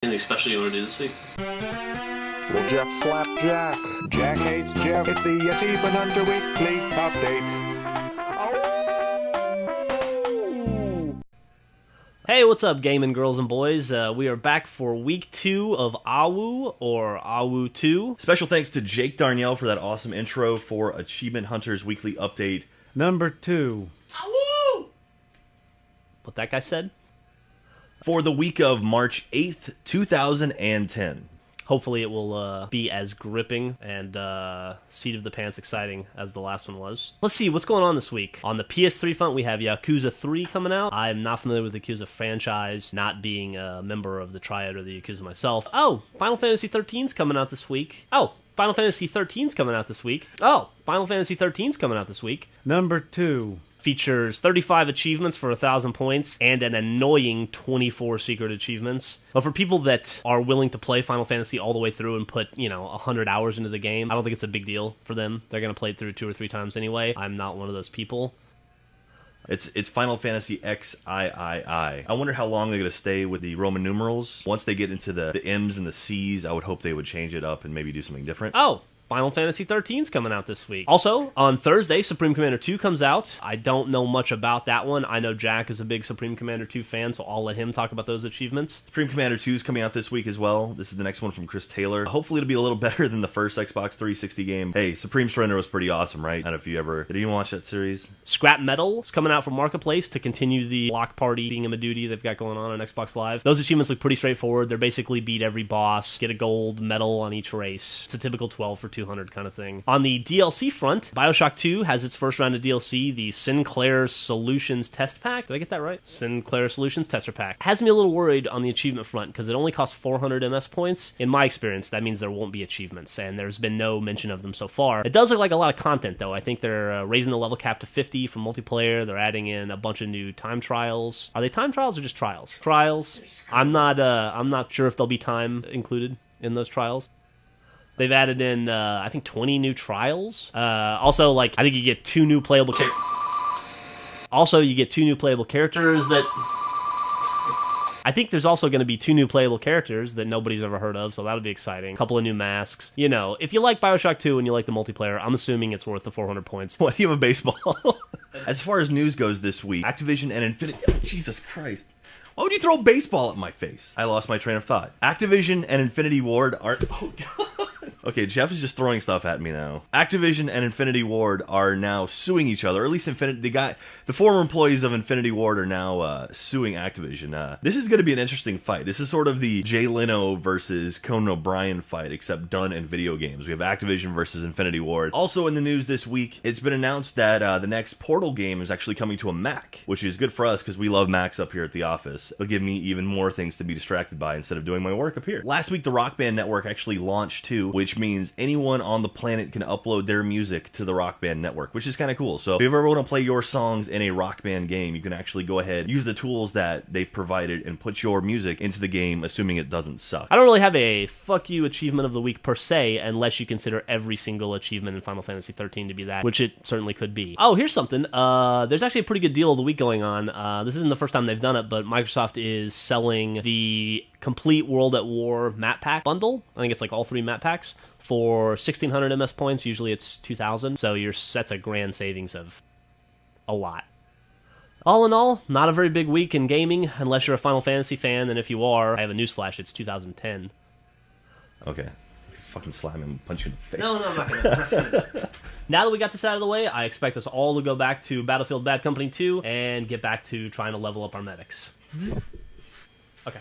Anything special you want to do this week? Will Jeff slap Jack? Jack hates Jeff. It's the Achievement Hunter Weekly Update. Oh! Hey, what's up, gaming girls and boys? We are back for week 2 of AWU, or AWU 2. Special thanks to Jake Darnielle for that awesome intro for Achievement Hunter's Weekly Update. Number 2. AWU! What that guy said? For the week of March 8th, 2010. Hopefully it will be as gripping and seat of the pants exciting as the last one was. Let's see, what's going on this week? On the PS3 front, we have Yakuza 3 coming out. I'm not familiar with the Yakuza franchise, not being a member of the Triad or the Yakuza myself. Oh, Final Fantasy 13's coming out this week. Oh, Final Fantasy 13's coming out this week. Oh, Final Fantasy 13's coming out this week. Number 2. Features 35 achievements for 1,000 points and an annoying 24 secret achievements. But for people that are willing to play Final Fantasy all the way through and put, 100 hours into the game, I don't think it's a big deal for them. They're going to play it through 2 or 3 times anyway. I'm not one of those people. It's Final Fantasy XIII. I wonder how long they're going to stay with the Roman numerals. Once they get into the M's and the C's, I would hope they would change it up and maybe do something different. Oh! Final Fantasy 13's coming out this week. Also, on Thursday, Supreme Commander 2 comes out. I don't know much about that one. I know Jack is a big Supreme Commander 2 fan, so I'll let him talk about those achievements. Supreme Commander 2 is coming out this week as well. This is the next one from Chris Taylor. Hopefully it'll be a little better than the first Xbox 360 game. Hey, Supreme Surrender was pretty awesome, right? I don't know if you ever... Did you watch that series? Scrap Metal is coming out from Marketplace to continue the block party thingamadooty they've got going on Xbox Live. Those achievements look pretty straightforward. They're basically beat every boss, get a gold medal on each race. It's a typical 12 for 200 kind of thing. On the DLC front, BioShock 2 has its first round of DLC, the Sinclair Solutions Test Pack. Did I get that right? Sinclair Solutions Tester Pack. Has me a little worried on the achievement front, because it only costs 400 MS points. In my experience, that means there won't be achievements, and there's been no mention of them so far. It does look like a lot of content, though. I think they're raising the level cap to 50 for multiplayer. They're adding in a bunch of new time trials. Are they time trials or just trials? Trials. I'm not sure if there'll be time included in those trials. They've added in, I think, 20 new trials. Also, I think you get 2 new playable characters. Also, you get 2 new playable characters that... I think there's also going to be 2 new playable characters that nobody's ever heard of, so that'll be exciting. A couple of new masks. If you like BioShock 2 and you like the multiplayer, I'm assuming it's worth the 400 points. What, do you have a baseball? As far as news goes this week, Activision and Infinity... Jesus Christ. Why would you throw a baseball at my face? I lost my train of thought. Activision and Infinity Ward are... Oh, God. Okay, Jeff is just throwing stuff at me now. Activision and Infinity Ward are now suing each other, or at least the former employees of Infinity Ward are now suing Activision. This is going to be an interesting fight. This is sort of the Jay Leno versus Conan O'Brien fight, except done in video games. We have Activision versus Infinity Ward. Also in the news this week, it's been announced that the next Portal game is actually coming to a Mac, which is good for us because we love Macs up here at the office. It'll give me even more things to be distracted by instead of doing my work up here. Last week, the Rock Band Network actually launched too, which means anyone on the planet can upload their music to the Rock Band Network, which is kind of cool. So if you ever want to play your songs in a Rock Band game, you can actually go ahead, use the tools that they've provided, and put your music into the game, assuming it doesn't suck. I don't really have a fuck you achievement of the week per se, unless you consider every single achievement in Final Fantasy 13 to be that, which it certainly could be. Oh, here's something. There's actually a pretty good deal of the week going on. This isn't the first time they've done it, but Microsoft is selling the complete World at War map pack bundle. I think it's all 3 map packs for 1,600 MS points. Usually it's 2,000, so that's a grand savings of a lot. All in all, not a very big week in gaming, unless you're a Final Fantasy fan, and if you are, I have a newsflash, it's 2010. Okay. Fucking slam him, punch you in the face. No, I'm not gonna. Now that we got this out of the way, I expect us all to go back to Battlefield Bad Company 2 and get back to trying to level up our medics. Okay.